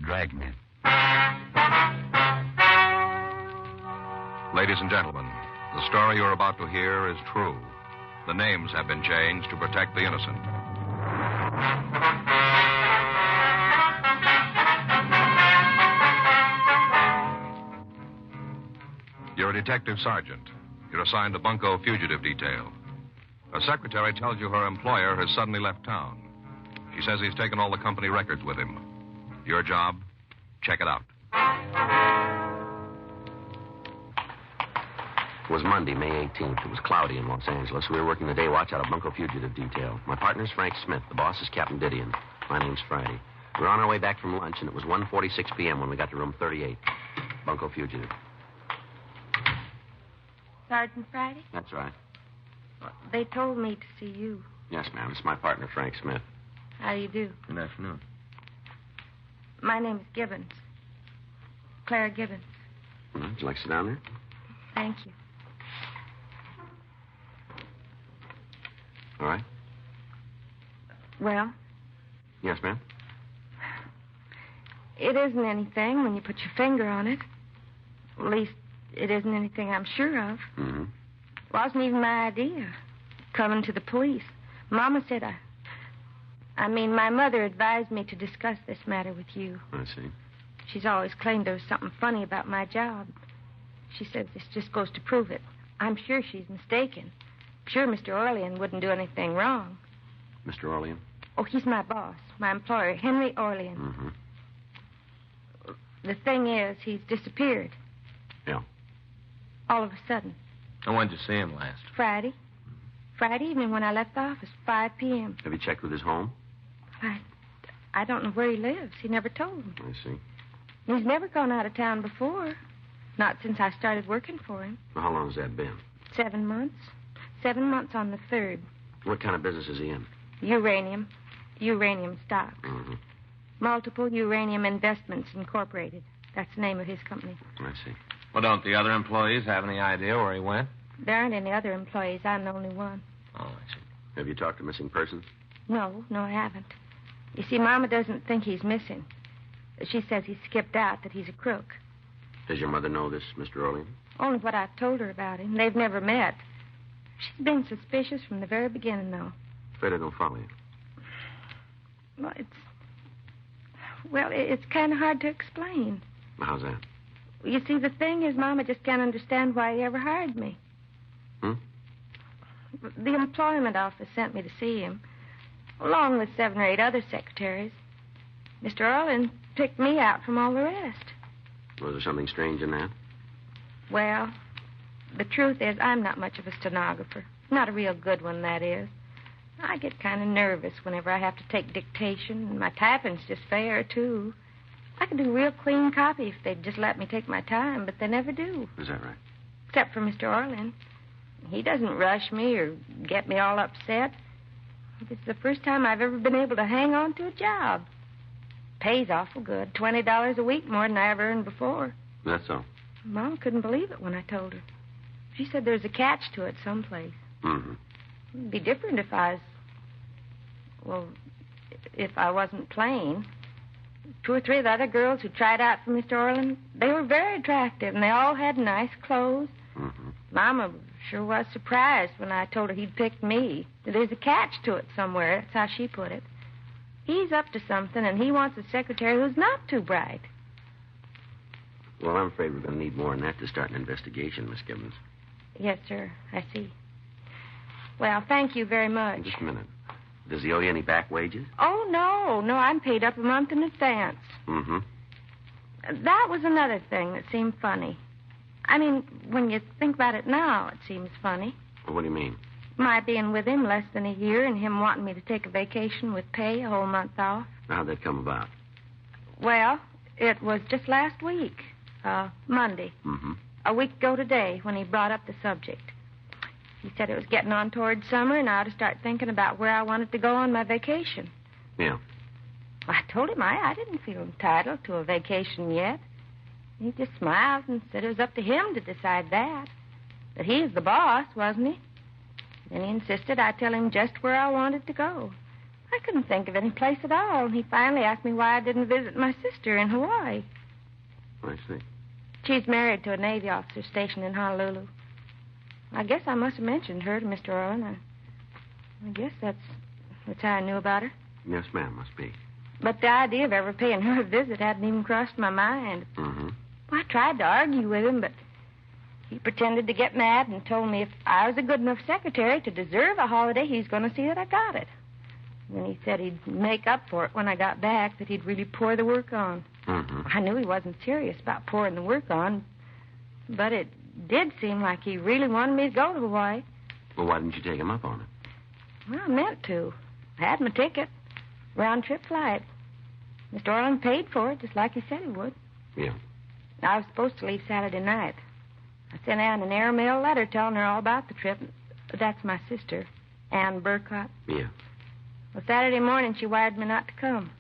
Dragnet. Ladies and gentlemen, the story you're about to hear is true. The names have been changed to protect the innocent. You're a detective sergeant. You're assigned to Bunko Fugitive Detail. A secretary tells you her employer has suddenly left town. She says he's taken all the company records with him. Your job? Check it out. It was Monday, May 18th. It was cloudy in Los Angeles. We were working the day watch out of Bunko Fugitive Detail. My partner's Frank Smith. The boss is Captain Didion. My name's Friday. We were on our way back from lunch, and it was 1:46 p.m. when we got to room 38. Bunko Fugitive. Sergeant Friday? That's right. They told me to see you. Yes, ma'am. It's my partner, Frank Smith. How do you do? Good afternoon. My name's Gibbons. Clara Gibbons. Would you like to sit down there? Thank you. All right. Well? Yes, ma'am. It isn't anything when you put your finger on it. At least, it isn't anything I'm sure of. Mm-hmm. Wasn't even my idea. Coming to the police. Mama said my mother advised me to discuss this matter with you. I see. She's always claimed there was something funny about my job. She says this just goes to prove it. I'm sure she's mistaken. Sure Mr. Orlean wouldn't do anything wrong. Mr. Orlean? Oh, he's my boss, my employer, Henry Orlean. Mm-hmm. The thing is, he's disappeared. Yeah. All of a sudden. And when did you see him last? Friday. Friday evening when I left the office, 5 p.m. Have you checked with his home? I don't know where he lives. He never told me. I see. He's never gone out of town before. Not since I started working for him. Well, how long has that been? 7 months. 7 months on the 3rd. What kind of business is he in? Uranium. Uranium stocks. Mm-hmm. Multiple Uranium Investments Incorporated. That's the name of his company. I see. Well, don't the other employees have any idea where he went? There aren't any other employees. I'm the only one. Oh, I see. Have you talked to missing persons? No, I haven't. You see, Mama doesn't think he's missing. She says he skipped out, that he's a crook. Does your mother know this, Mr. Orlean? Only what I've told her about him. They've never met. She's been suspicious from the very beginning, though. Afraid I don't follow you. Well, it's kind of hard to explain. How's that? You see, the thing is, Mama just can't understand why he ever hired me. The employment office sent me to see him, along with 7 or 8 other secretaries. Mr. Orlean picked me out from all the rest. Was there something strange in that? Well, the truth is, I'm not much of a stenographer. Not a real good one, that is. I get kind of nervous whenever I have to take dictation, and my typing's just fair, too. I could do real clean copy if they'd just let me take my time, but they never do. Is that right? Except for Mr. Orlean. He doesn't rush me or get me all upset. It's the first time I've ever been able to hang on to a job. Pays awful good. $20 a week more than I ever earned before. That's so. Mom couldn't believe it when I told her. She said there's a catch to it someplace. Mm-hmm. It'd be different if I wasn't plain. 2 or 3 of the other girls who tried out for Mr. Orlean, they were very attractive, and they all had nice clothes. Mm-hmm. Mama sure was surprised when I told her he'd picked me. There's a catch to it somewhere. That's how she put it. He's up to something, and he wants a secretary who's not too bright. Well, I'm afraid we're going to need more than that to start an investigation, Miss Gibbons. Yes, sir. I see. Well, thank you very much. Just a minute. Does he owe you any back wages? Oh, no. No, I'm paid up a month in advance. Mm-hmm. That was another thing that seemed funny. I mean, when you think about it now, it seems funny. Well, what do you mean? My being with him less than a year and him wanting me to take a vacation with pay, a whole month off. How'd that come about? Well, it was just last week, Monday. Mm-hmm. A week ago today when he brought up the subject. He said it was getting on toward summer and I ought to start thinking about where I wanted to go on my vacation. Yeah. I told him I didn't feel entitled to a vacation yet. He just smiled and said it was up to him to decide that. That he's the boss, wasn't he? Then he insisted I tell him just where I wanted to go. I couldn't think of any place at all. He finally asked me why I didn't visit my sister in Hawaii. I see. She's married to a Navy officer stationed in Honolulu. I guess I must have mentioned her to Mr. Orlean. I guess that's how I knew about her. Yes, ma'am, must be. But the idea of ever paying her a visit hadn't even crossed my mind. Mm-hmm. Well, I tried to argue with him, but he pretended to get mad and told me if I was a good enough secretary to deserve a holiday, he's going to see that I got it. And he said he'd make up for it when I got back, that he'd really pour the work on. Mm-hmm. I knew he wasn't serious about pouring the work on, but it did seem like he really wanted me to go to Hawaii. Well, why didn't you take him up on it? Well, I meant to. I had my ticket. Round-trip flight. Mr. Orlean paid for it, just like he said he would. Yeah. I was supposed to leave Saturday night. I sent Ann an airmail letter telling her all about the trip. That's my sister, Ann Burcott. Yeah. Well, Saturday morning, she wired me not to come.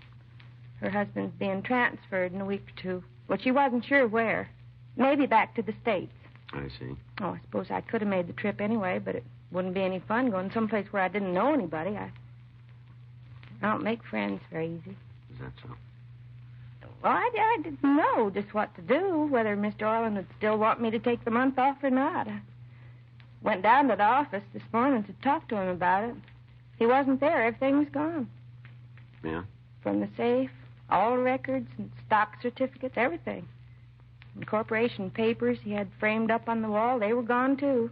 Her husband's being transferred in a week or two. Well, she wasn't sure where. Maybe back to the States. I see. Oh, I suppose I could have made the trip anyway, but it wouldn't be any fun going someplace where I didn't know anybody. I don't make friends very easy. Is that so? Well, I didn't know just what to do, whether Mr. Orlean would still want me to take the month off or not. I went down to the office this morning to talk to him about it. He wasn't there. Everything was gone. Yeah? From the safe, all the records and stock certificates, everything. And corporation papers he had framed up on the wall, they were gone, too.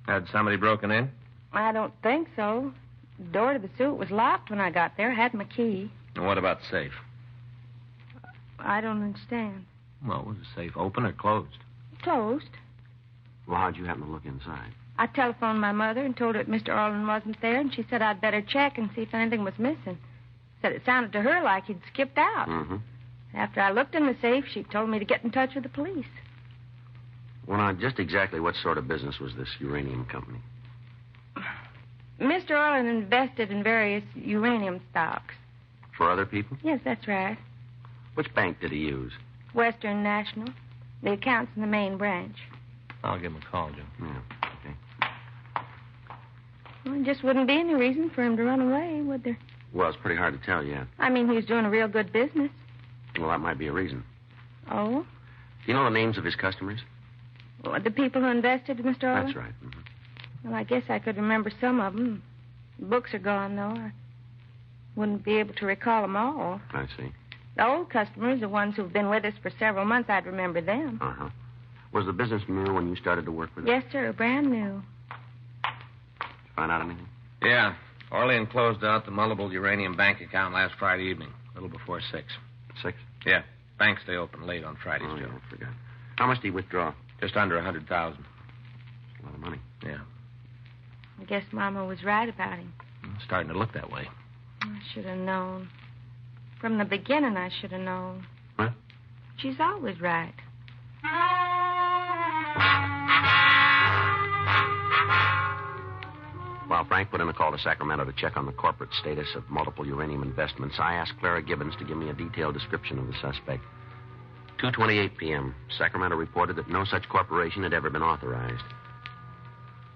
Had somebody broken in? I don't think so. The door to the suite was locked when I got there. I had my key. And what about the safe? I don't understand. Well, was the safe open or closed? Closed. Well, how'd you happen to look inside? I telephoned my mother and told her that Mr. Orlean wasn't there, and she said I'd better check and see if anything was missing. Said it sounded to her like he'd skipped out. Mm-hmm. After I looked in the safe, she told me to get in touch with the police. Well, now, just exactly what sort of business was this uranium company? Mr. Orlean invested in various uranium stocks. For other people? Yes, that's right. Which bank did he use? Western National. The account's in the main branch. I'll give him a call, Jim. Yeah, okay. Well, there just wouldn't be any reason for him to run away, would there? Well, it's pretty hard to tell yet. I mean, he was doing a real good business. Well, that might be a reason. Oh? Do you know the names of his customers? Well, the people who invested in Mr. Orlean? That's right. Mm-hmm. Well, I guess I could remember some of them. The books are gone, though. I wouldn't be able to recall them all. I see. The old customers, the ones who've been with us for several months, I'd remember them. Uh-huh. Was the business new when you started to work with it? Yes, sir, brand new. Did you find out anything? Yeah. Orlean closed out the multiple uranium bank account last Friday evening, a little before 6. 6? Yeah. Banks stay open late on Fridays, Oh, Joe. yeah, I forgot. How much did he withdraw? Just under 100,000. A lot of money. Yeah. I guess Mama was right about him. It's starting to look that way. I should have known. From the beginning, I should have known. What? She's always right. While Frank put in a call to Sacramento to check on the corporate status of multiple uranium investments, I asked Clara Gibbons to give me a detailed description of the suspect. 2:28 p.m., Sacramento reported that no such corporation had ever been authorized.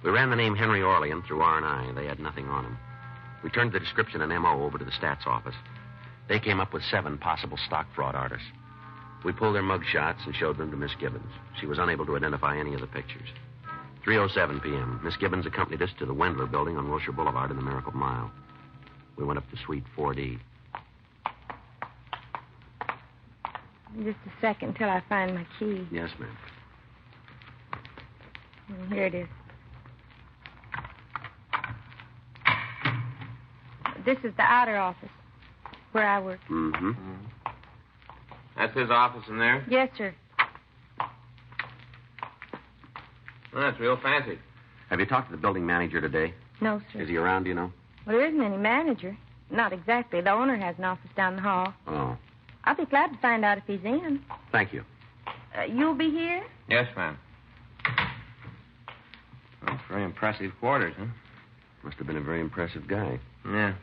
We ran the name Henry Orlean through R&I. They had nothing on him. We turned the description and MO over to the stats office. They came up with 7 possible stock fraud artists. We pulled their mug shots and showed them to Miss Gibbons. She was unable to identify any of the pictures. 3:07 p.m., Miss Gibbons accompanied us to the Wendler building on Wilshire Boulevard in the Miracle Mile. We went up to Suite 4D. Just a second till I find my key. Yes, ma'am. Here it is. This is the outer office where I work. Mm-hmm. That's his office in there? Yes, sir. Well, that's real fancy. Have you talked to the building manager today? No, sir. Is he around, do you know? Well, there isn't any manager. Not exactly. The owner has an office down the hall. Oh. I'll be glad to find out if he's in. Thank you. You'll be here? Yes, ma'am. Well, very impressive quarters, huh? Must have been a very impressive guy. Yeah.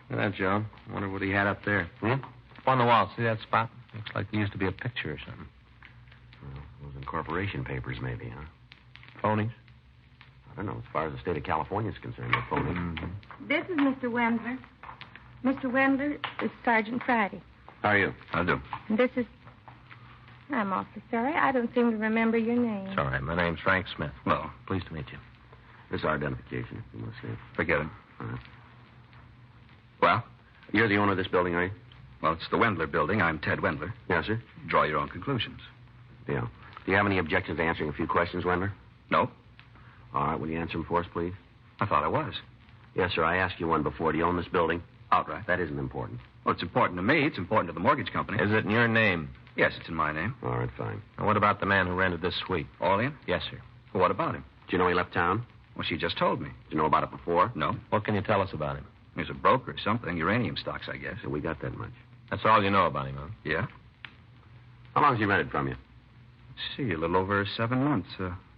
Look at that, Joe. Wonder what he had up there. Hmm? Up on the wall. See that spot? Looks like there used to be a picture or something. Well, those incorporation papers, maybe, huh? Phonies? I don't know. As far as the state of California is concerned, they're phony. Mm-hmm. This is Mr. Wendler. Mr. Wendler is Sergeant Friday. How are you? I do. And this is... I'm awfully sorry. I don't seem to remember your name. It's all right. My name's Frank Smith. Well, Pleased to meet you. This is our identification, if you want to see it. forget it. All right. Well, You're the owner of this building, are you? well, it's the Wendler building. I'm Ted Wendler. Yes, sir. Draw your own conclusions. Yeah. Do you have any objections to answering a few questions, Wendler? No, All right. Will you answer them for us, please? I thought I was. Yes, sir. I asked you one before. Do you own this building? Outright. That isn't important. Well, it's important to me. It's important to the mortgage company. Is it in your name? Yes, it's in my name. All right, fine. And what about the man who rented this suite? Orlean? Yes, sir. Well, what about him? Do you know he left town? Well, she just told me. Did you know about it before? No. What can you tell us about him? He's a broker or something. Uranium stocks, I guess. So we got that much. That's all you know about him, huh? Yeah? How long's he rented from you? Let's see, a little over 7 months.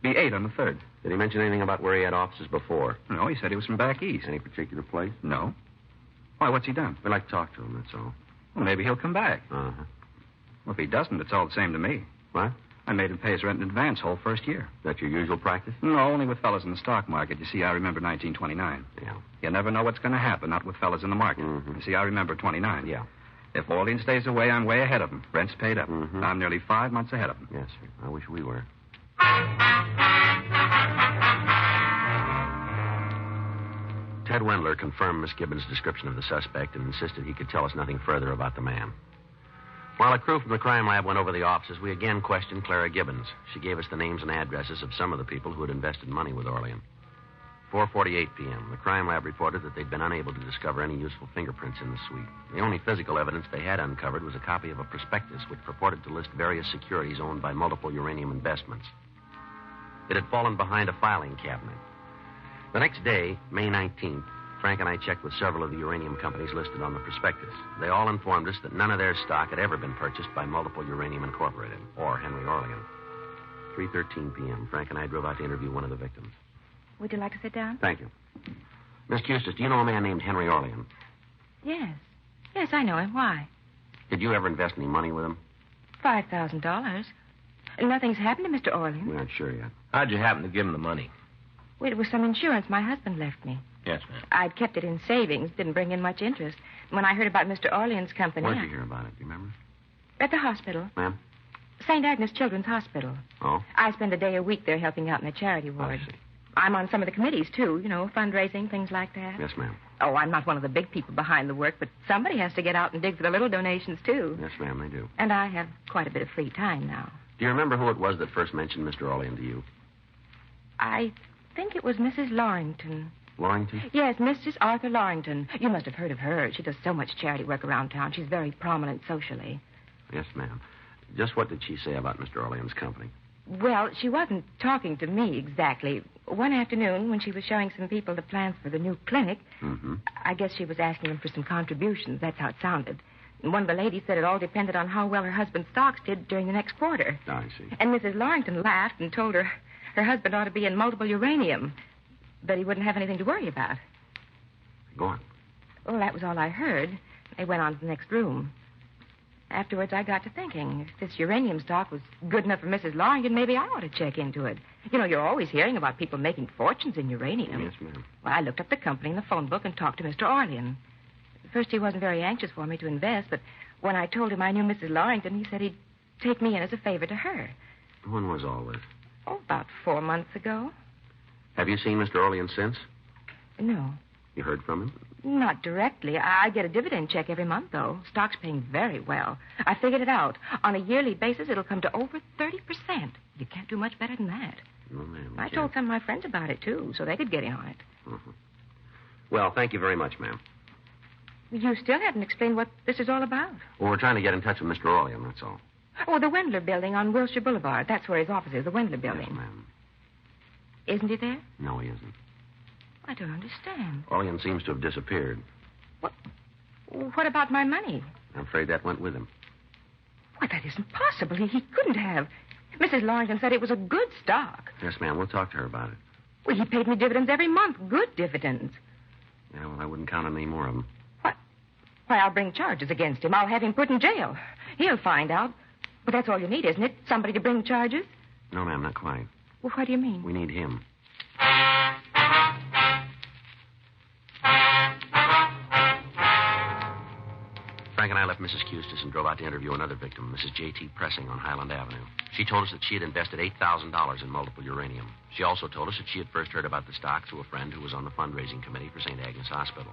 Be 8 on the 3rd. Did he mention anything about where he had offices before? No, he said he was from back east. Any particular place? No. Why, what's he done? We'd like to talk to him, that's all. Well, maybe he'll come back. Uh-huh. Well, if he doesn't, it's all the same to me. What? I made him pay his rent in advance whole first year. That your usual practice? No, only with fellas in the stock market. You see, I remember 1929. Yeah. You never know what's going to happen, not with fellas in the market. Mhm. You see, I remember 29. Yeah. If Orlean stays away, I'm way ahead of him. Rent's paid up. Mhm. I'm nearly 5 months ahead of him. Yes, sir. I wish we were. Ted Wendler confirmed Miss Gibbons' description of the suspect and insisted he could tell us nothing further about the man. While a crew from the crime lab went over the offices, we again questioned Clara Gibbons. She gave us the names and addresses of some of the people who had invested money with Orlean. 4:48 p.m., the crime lab reported that they'd been unable to discover any useful fingerprints in the suite. The only physical evidence they had uncovered was a copy of a prospectus which purported to list various securities owned by multiple uranium investments. It had fallen behind a filing cabinet. The next day, May 19th, Frank and I checked with several of the uranium companies listed on the prospectus. They all informed us that none of their stock had ever been purchased by Multiple Uranium Incorporated or Henry Orlean. 3:13 p.m., Frank and I drove out to interview one of the victims. Would you like to sit down? Thank you. Miss Custis, do you know a man named Henry Orlean? Yes. Yes, I know him. Why? Did you ever invest any money with him? $5,000. Nothing's happened to Mr. Orlean. We aren't sure yet. How'd you happen to give him the money? Well, it was some insurance my husband left me. Yes, ma'am. I'd kept it in savings. Didn't bring in much interest. When I heard about Mr. Orlean's company... Where'd you hear about it? Do you remember? At the hospital. Ma'am? St. Agnes Children's Hospital. Oh? I spend a day a week there helping out in the charity ward. I see. I'm on some of the committees, too. You know, fundraising, things like that. Yes, ma'am. Oh, I'm not one of the big people behind the work, but somebody has to get out and dig for the little donations, too. Yes, ma'am, they do. And I have quite a bit of free time now. Do you remember who it was that first mentioned Mr. Orlean to you? I think it was Mrs. Lorrington. Lorrington? Yes, Mrs. Arthur Lorrington. You must have heard of her. She does so much charity work around town. She's very prominent socially. Yes, ma'am. Just what did she say about Mr. Orlean's company? Well, she wasn't talking to me exactly. One afternoon, when she was showing some people the plans for the new clinic, Mm-hmm. I guess she was asking them for some contributions. That's how it sounded. And one of the ladies said it all depended on how well her husband's stocks did during the next quarter. I see. And Mrs. Lorrington laughed and told her her husband ought to be in multiple uranium, but he wouldn't have anything to worry about. Go on. Well, that was all I heard. They went on to the next room. Afterwards, I got to thinking, if this uranium stock was good enough for Mrs. Lorrington, maybe I ought to check into it. You know, you're always hearing about people making fortunes in uranium. Yes, ma'am. Well, I looked up the company in the phone book and talked to Mr. Orlean. At first, he wasn't very anxious for me to invest, but when I told him I knew Mrs. Lorrington, he said he'd take me in as a favor to her. When was all this? Oh, about 4 months ago. Have you seen Mr. Orlean since? No, You heard from him? not directly. I get a dividend check every month, though. Stock's paying very well. I figured it out. On a yearly basis, it'll come to over 30%. You can't do much better than that. No, ma'am. I told some of my friends about it, too, so they could get in on it. Mm-hmm. Well, thank you very much, ma'am. You still haven't explained what this is all about. Well, we're trying to get in touch with Mr. Orlean, that's all. Oh, the Wendler building on Wilshire Boulevard. That's where his office is, the Wendler building. Yes, ma'am. Isn't he there? No, he isn't. I don't understand. Orlean seems to have disappeared. What about my money? I'm afraid that went with him. Why, that isn't possible. He couldn't have. Mrs. Lorrington said it was a good stock. Yes, ma'am. We'll talk to her about it. Well, he paid me dividends every month. Good dividends. Yeah, well, I wouldn't count on any more of them. Why, I'll bring charges against him. I'll have him put in jail. He'll find out. But that's all you need, isn't it? Somebody to bring charges? No, ma'am, not quite. Well, what do you mean? We need him. Frank and I left Mrs. Custis and drove out to interview another victim, Mrs. J.T. Pressing on Highland Avenue. She told us that she had invested $8,000 in multiple uranium. She also told us that she had first heard about the stock through a friend who was on the fundraising committee for St. Agnes Hospital.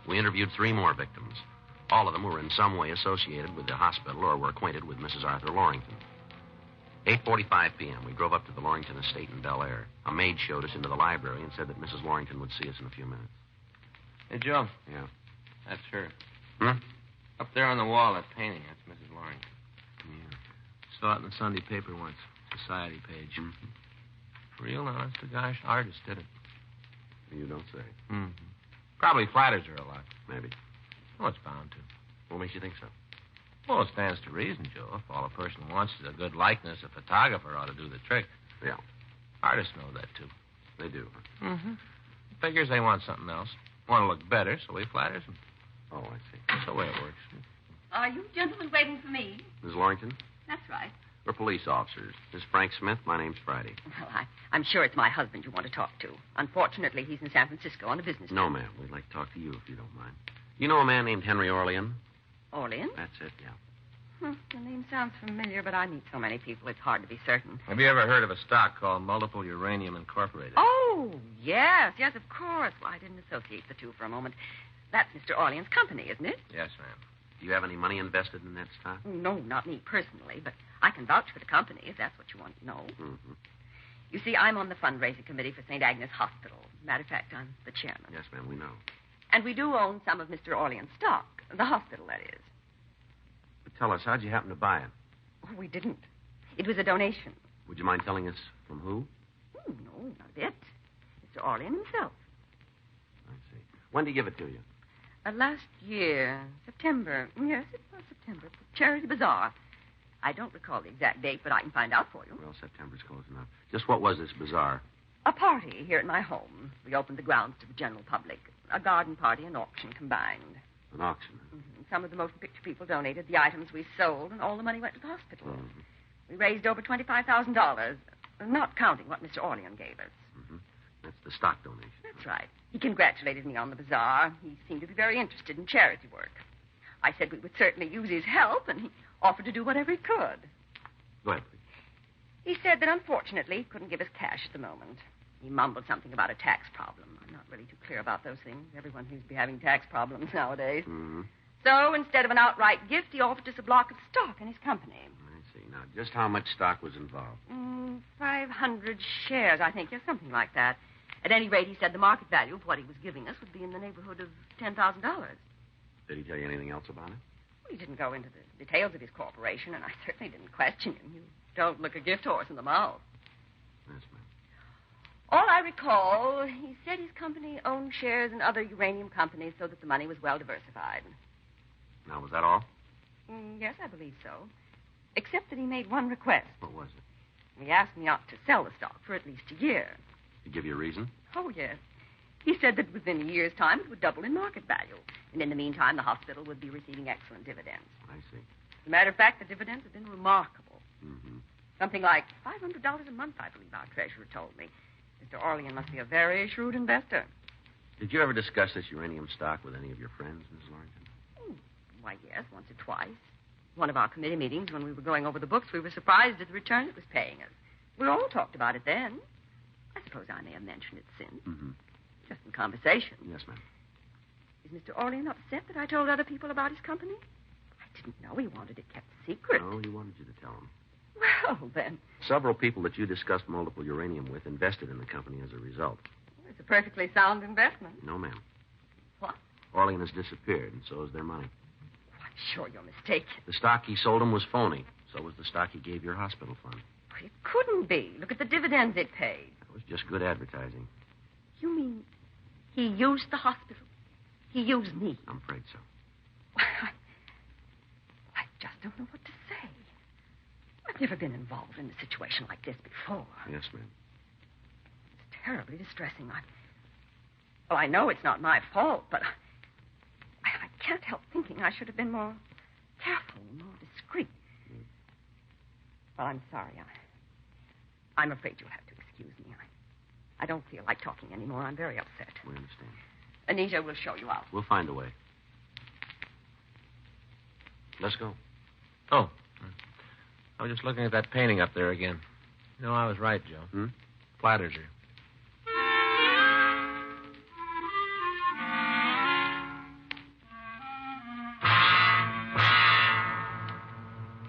We interviewed 3 more victims. All of them were in some way associated with the hospital or were acquainted with Mrs. Arthur Lorrington. 8:45 p.m., we drove up to the Lorrington estate in Bel Air. A maid showed us into the library and said that Mrs. Lorrington would see us in a few minutes. Hey, Joe. Yeah. That's her. Hmm? Up there on the wall, that painting, that's Mrs. Lorrington. Yeah. Saw it in the Sunday paper once. Society page. Mm-hmm. Real honest to gosh, artist did it. You don't say. Mm-hmm. Probably flatters her a lot. Maybe. Oh, it's bound to. What makes you think so? Well, it stands to reason, Joe. If all a person wants is a good likeness, a photographer ought to do the trick. Yeah. Artists know that, too. They do. Mm-hmm. Figures they want something else. Want to look better, so he flatters them. Oh, I see. That's the way it works. Are you gentlemen waiting for me? Ms. Lorrington? That's right. We're police officers. This is Frank Smith. My name's Friday. Well, I'm sure it's my husband you want to talk to. Unfortunately, he's in San Francisco on a business No, trip. ma'am. We'd like to talk to you if you don't mind. You know a man named Henry Orlean? Orlean? That's it, yeah. The name sounds familiar, but I meet so many people, it's hard to be certain. Have you ever heard of a stock called Multiple Uranium Incorporated? Oh, yes, of course. Well, I didn't associate the two for a moment. That's Mr. Orlean's company, isn't it? Yes, ma'am. Do you have any money invested in that stock? No, not me personally, but I can vouch for the company if that's what you want to know. Mm-hmm. You see, I'm on the fundraising committee for St. Agnes Hospital. Matter of fact, I'm the chairman. Yes, ma'am, we know. And we do own some of Mr. Orlean's stock. The hospital, that is. But tell us, how'd you happen to buy it? Oh, we didn't. It was a donation. Would you mind telling us from who? Oh, no, not a bit. Mr. Orlean himself. I see. When did he give it to you? Last year, September. Yes, it was September. Charity Bazaar. I don't recall the exact date, but I can find out for you. Well, September's close enough. Just what was this bazaar? A party here at my home. We opened the grounds to the general public. A garden party and auction combined. An auction. Some of the motion picture people donated the items we sold, and all the money went to the hospital. Mm-hmm. We raised over $25,000, not counting what Mr. Orlean gave us. Mm-hmm. That's the stock donation. That's right. He congratulated me on the bazaar. He seemed to be very interested in charity work. I said we would certainly use his help, and he offered to do whatever he could. Go ahead, please. He said that unfortunately he couldn't give us cash at the moment. He mumbled something about a tax problem. I'm not really too clear about those things. Everyone seems to be having tax problems nowadays. Mm-hmm. So instead of an outright gift, he offered us a block of stock in his company. I see. Now, just how much stock was involved? 500 shares, I think. Yes, something like that. At any rate, he said the market value of what he was giving us would be in the neighborhood of $10,000. Did he tell you anything else about it? Well, he didn't go into the details of his corporation, and I certainly didn't question him. You don't look a gift horse in the mouth. Yes, ma'am. All I recall, he said his company owned shares in other uranium companies so that the money was well diversified. Now, was that all? Yes, I believe so. Except that he made one request. What was it? He asked me not to sell the stock for at least a year. Did he give you a reason? Oh, yes. He said that within a year's time it would double in market value. And in the meantime, the hospital would be receiving excellent dividends. I see. As a matter of fact, the dividends have been remarkable. Mm-hmm. Something like $500 a month, I believe our treasurer told me. Mr. Orlean must be a very shrewd investor. Did you ever discuss this uranium stock with any of your friends, Mrs. Lorrington? Why, yes, once or twice. One of our committee meetings, when we were going over the books, we were surprised at the return it was paying us. We all talked about it then. I suppose I may have mentioned it since. Mm-hmm. Just in conversation. Yes, ma'am. Is Mr. Orlean upset that I told other people about his company? I didn't know he wanted it kept secret. No, he wanted you to tell him. Well, then, Several people that you discussed multiple uranium with invested in the company as a result. it's a perfectly sound investment. No, ma'am. What? Orlean has disappeared, and so has their money. I'm sure you're mistaken. The stock he sold him was phony. So was the stock he gave your hospital fund. It couldn't be. Look at the dividends it paid. It was just good advertising. You mean he used the hospital? He used me? I'm afraid so. I just don't know what to say. I've never been involved in a situation like this before. Yes, ma'am. It's terribly distressing. Well, I know it's not my fault, but I can't help thinking I should have been more careful, more discreet. Well, I'm sorry. I'm afraid you'll have to excuse me. I don't feel like talking anymore. I'm very upset. We understand. Anita will show you out. We'll find a way. Let's go. Oh. I was just looking at that painting up there again. You know, I was right, Joe. Hmm? Flatters her.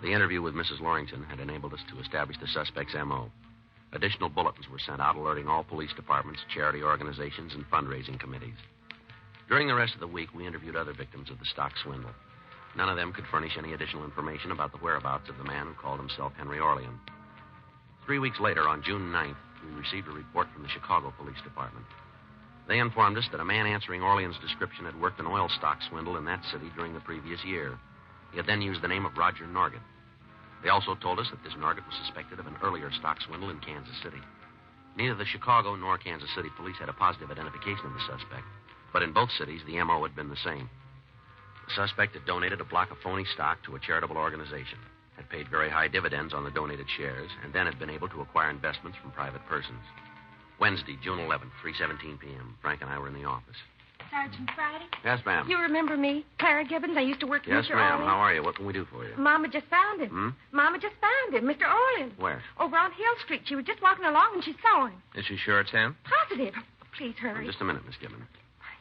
The interview with Mrs. Lorington had enabled us to establish the suspect's M.O. Additional bulletins were sent out alerting all police departments, charity organizations, and fundraising committees. During the rest of the week, we interviewed other victims of the stock swindle. None of them could furnish any additional information about the whereabouts of the man who called himself Henry Orlean. 3 weeks later, on June 9th, we received a report from the Chicago Police Department. They informed us that a man answering Orlean's description had worked an oil stock swindle in that city during the previous year. He had then used the name of Roger Norgett. They also told us that this Norgett was suspected of an earlier stock swindle in Kansas City. Neither the Chicago nor Kansas City police had a positive identification of the suspect, but in both cities, the M.O. had been the same. The suspect had donated a block of phony stock to a charitable organization, had paid very high dividends on the donated shares, and then had been able to acquire investments from private persons. Wednesday, June 11th, 3:17 p.m. Frank and I were in the office. Sergeant Friday? Yes, ma'am. You remember me? Clara Gibbons. I used to work for Yes, Mr. ma'am. Orlean. How are you? What can we do for you? Mama just found him. Hmm? Mama just found him, Mr. Orlean. Where? Over on Hill Street. She was just walking along and she saw him. Is she sure it's him? Positive. Please hurry. Just a minute, Miss Gibbons.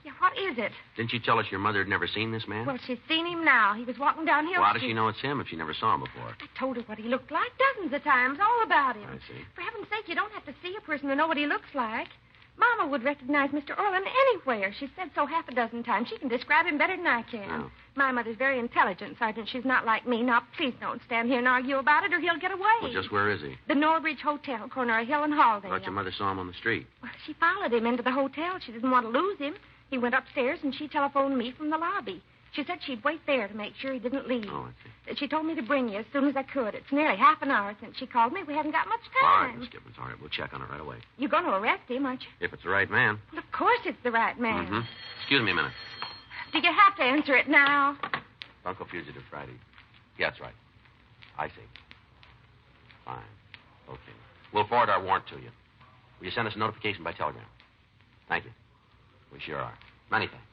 Yeah, what is it? Didn't you tell us your mother had never seen this man? Well, she's seen him now. He was walking down Hill Well, how Street. does she know it's him if she never saw him before? I told her what he looked like dozens of times, all about him. I see. For heaven's sake, you don't have to see a person to know what he looks like. Mama would recognize Mr. Orlean anywhere. She said so half a dozen times. She can describe him better than I can. Oh. My mother's very intelligent, Sergeant. She's not like me. Now, please don't stand here and argue about it, or he'll get away. Well, just where is he? The Norridge Hotel, corner of Hill and Halldale. I thought your mother saw him on the street. Well, she followed him into the hotel. She didn't want to lose him. He went upstairs, and she telephoned me from the lobby. She said she'd wait there to make sure he didn't leave. Oh, I see. She told me to bring you as soon as I could. It's nearly half an hour since she called me. We haven't got much All right, time. Miss Gibbons. All right, we'll check on it right away. You're going to arrest him, aren't you? If it's the right man. Well, of course it's the right man. Mm-hmm. Excuse me a minute. Do you have to answer it now? Bunko Fugitive Friday. Yeah, that's right. I see. Fine. Okay. We'll forward our warrant to you. Will you send us a notification by telegram? Thank you. We sure are. Many thanks.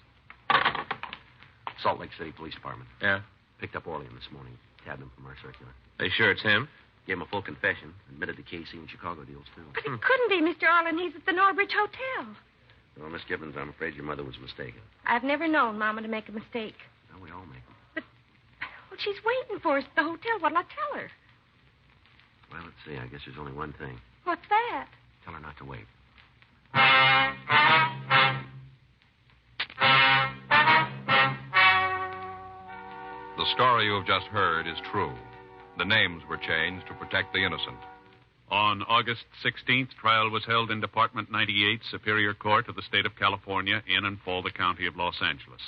Salt Lake City Police Department. Yeah? Picked up Orlean this morning. Tabbed him from our circular. They sure it's him? Gave him a full confession. Admitted to KC and Chicago deals, too. But it couldn't be Mr. Orlean. He's at the Norridge Hotel. Well, Miss Gibbons, I'm afraid your mother was mistaken. I've never known Mama to make a mistake. Well, we all make them. Well, she's waiting for us at the hotel. What'll I tell her? Well, let's see. I guess there's only one thing. What's that? Tell her not to wait. The story you have just heard is true. The names were changed to protect the innocent. On August 16th, trial was held in Department 98, Superior Court of the State of California, in and for the County of Los Angeles.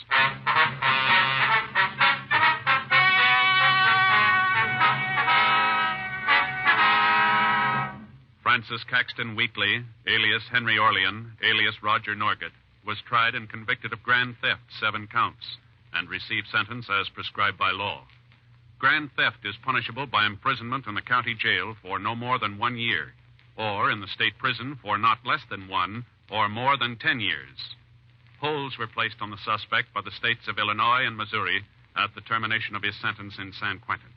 Francis Caxton Wheatley, alias Henry Orlean, alias Roger Norgett, was tried and convicted of grand theft, 7 counts, and received sentence as prescribed by law. Grand theft is punishable by imprisonment in the county jail for no more than 1 year, or in the state prison for not less than 1 or more than 10 years. Holds were placed on the suspect by the states of Illinois and Missouri at the termination of his sentence in San Quentin.